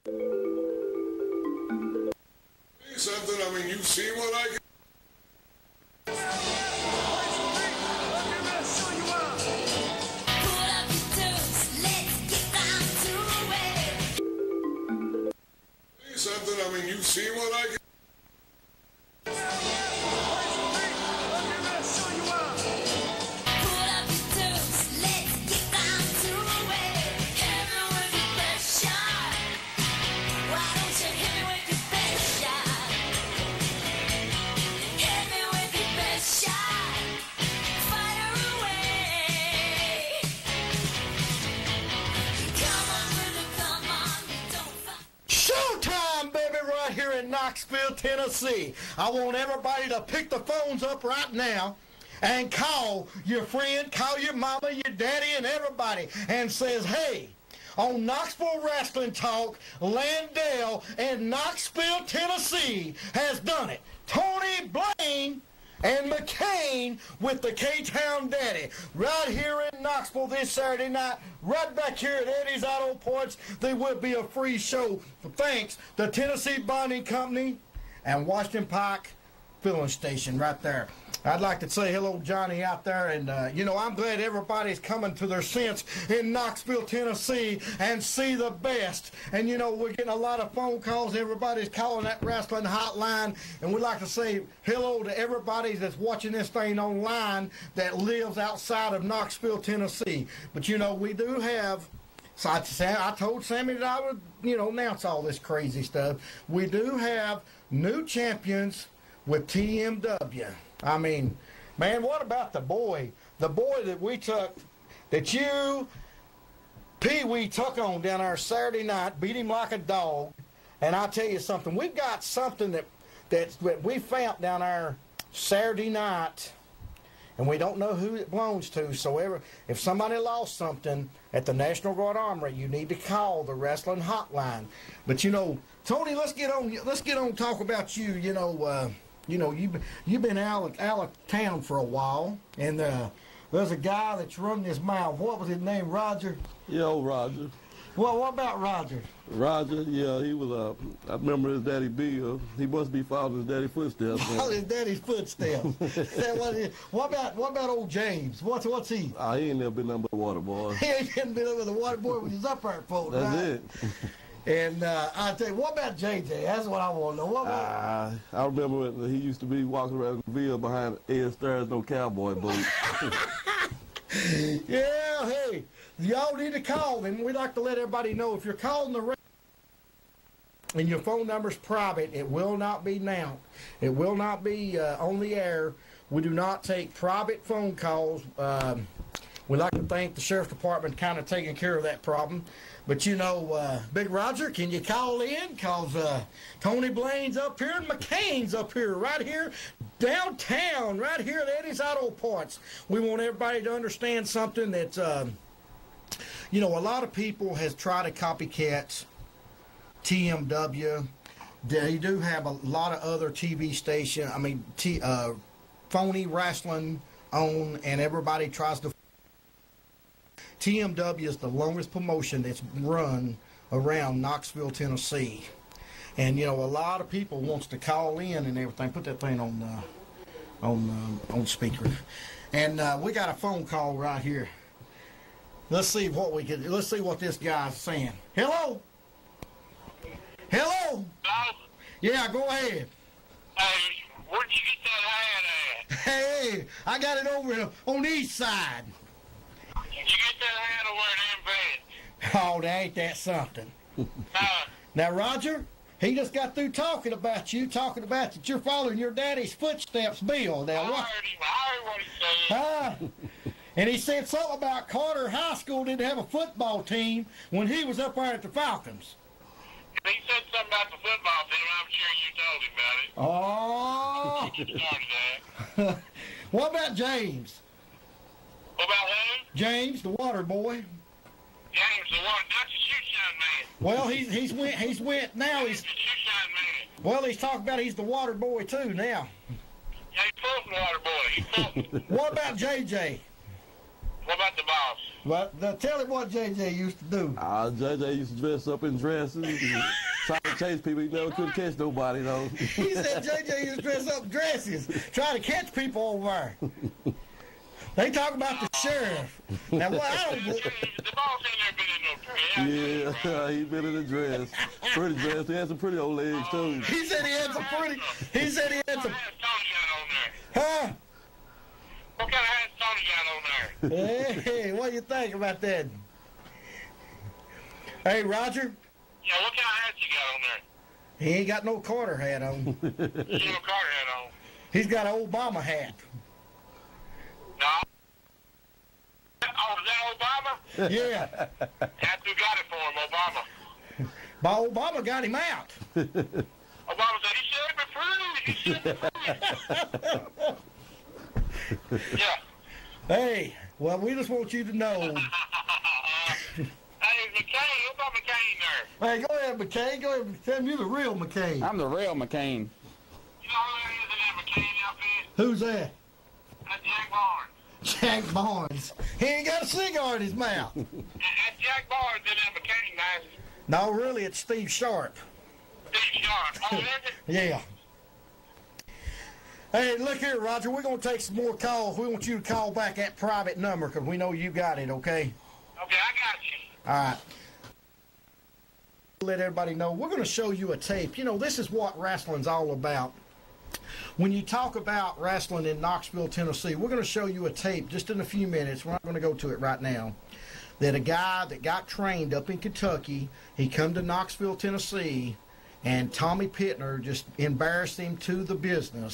Something, I mean, you see what I can. Something, I mean, you see what I can. Showtime, baby, right here in Knoxville, Tennessee. I want everybody to pick the phones up right now and call your friend, call your mama, your daddy, and everybody, and says, hey, on Knoxville Wrestling Talk, Landell in Knoxville, Tennessee has done it. Tony Blaine and McCain with the K-Town Daddy right here in Knoxville this Saturday night, right back here at Eddie's Auto Parts. There will be a free show thanks to Tennessee Bonding Company and Washington Pike Filling Station right there. I'd like to say hello, Johnny, out there, and, you know, I'm glad everybody's coming to their sense in Knoxville, Tennessee, and see the best. And, you know, we're getting a lot of phone calls. Everybody's calling that wrestling hotline, and we'd like to say hello to everybody that's watching this thing online that lives outside of Knoxville, Tennessee. But, you know, we do have... So I told Sammy that I would, you know, announce all this crazy stuff. We do have new champions with TMW. I mean, man, what about the boy? The boy that we took, that you, Pee-wee, took on down there Saturday night, beat him like a dog. And I'll tell you something, we've got something that we found down there Saturday night, and we don't know who it belongs to. So if somebody lost something at the National Guard Armory, you need to call the wrestling hotline. But, you know, Tony, let's get on talk about you. You know, you've been out of town for a while, and there's a guy that's running his mouth. What was his name, Roger? Yeah, old Roger. Well, what about Roger? Roger, yeah, he was, I remember his daddy Bill. He must be following his daddy's footsteps. Following his daddy's footsteps. What about old James? What's he? He ain't never been nothing but a water boy. He ain't been over the water boy with his up there, folks. That's right? it. And I tell you, what about JJ? That's what I want to know. I remember when he used to be walking around the field behind Ed Stairs, no cowboy boots. Yeah, hey, y'all need to call him. We'd like to let everybody know if you're calling the and your phone number's private, it will not be now. It will not be on the air. We do not take private phone calls. We'd like to thank the Sheriff's Department kind of taking care of that problem. But, you know, Big Roger, can you call in? Because Tony Blaine's up here and McCain's up here, right here downtown, right here at Eddie's Auto Parts. We want everybody to understand something that, you know, a lot of people has tried to copycat TMW. They do have a lot of other TV stations, I mean, phony wrestling on, and everybody tries to. TMW is the longest promotion that's run around Knoxville, Tennessee. And, you know, a lot of people wants to call in and everything. Put that thing on speaker. And we got a phone call right here. Let's see what this guy's saying. Hello? Hello? Hello? Yeah, go ahead. Hey, where'd you get that hat at? Hey, I got it over on the east side. Did you get that hat over in bed? Oh, that ain't that something. Now, Roger, he just got through talking about that you're following your daddy's footsteps, Bill. Now, I heard what he said. And he said something about Carter High School didn't have a football team when he was up there at the Falcons. He said something about the football team. I'm sure you told him about it. Oh. You started that. What about James? What about who? James, the water boy. James, the water. That's the shoe-shine man. Well, he's went now. He's the shoe-shine man. Well, he's talking about he's the water boy too now. Yeah, he's full of the water boy. He's full. What about JJ? What about the boss? But tell him what JJ used to do. JJ used to dress up in dresses and try to chase people. He never could catch nobody, though. He said JJ used to dress up in dresses, trying to catch people over there. They talk about the sheriff. Now, what I don't... The boss ain't never been in no dress. Yeah, he been in a dress. Pretty dress. He had some pretty old legs, too. He said he had some pretty... He said he had some... Huh? What kind of hat Tony got on there? Hey, what do you think about that? Hey, Roger? Yeah, what kind of hat you got on there? He ain't got no Carter hat on. You got a Carter hat on? He's got an Obama hat. No. Oh, is that Obama? Yeah. That's who got it for him, Obama. But Obama got him out. Obama said, he should be free. He should be free. Yeah. Hey, well, we just want you to know. Hey, McCain, what about McCain there? Hey, go ahead, McCain. Go ahead and tell me you're the real McCain. I'm the real McCain. You know who is in that McCain outfit? Who's that? That's Jack Barnes. Jack Barnes. He ain't got a cigar in his mouth. That's Jack Barnes in that McCain mask. No, really, it's Steve Sharp. Steve Sharp. Oh, is it? Yeah. Hey, look here, Roger. We're going to take some more calls. We want you to call back that private number because we know you got it, okay? Okay, I got you. All right. Let everybody know. We're going to show you a tape. You know, this is what wrestling's all about. When you talk about wrestling in Knoxville, Tennessee, we're going to show you a tape just in a few minutes. We're not going to go to it right now. That a guy that got trained up in Kentucky, he come to Knoxville, Tennessee, and Tommy Pittner just embarrassed him to the business.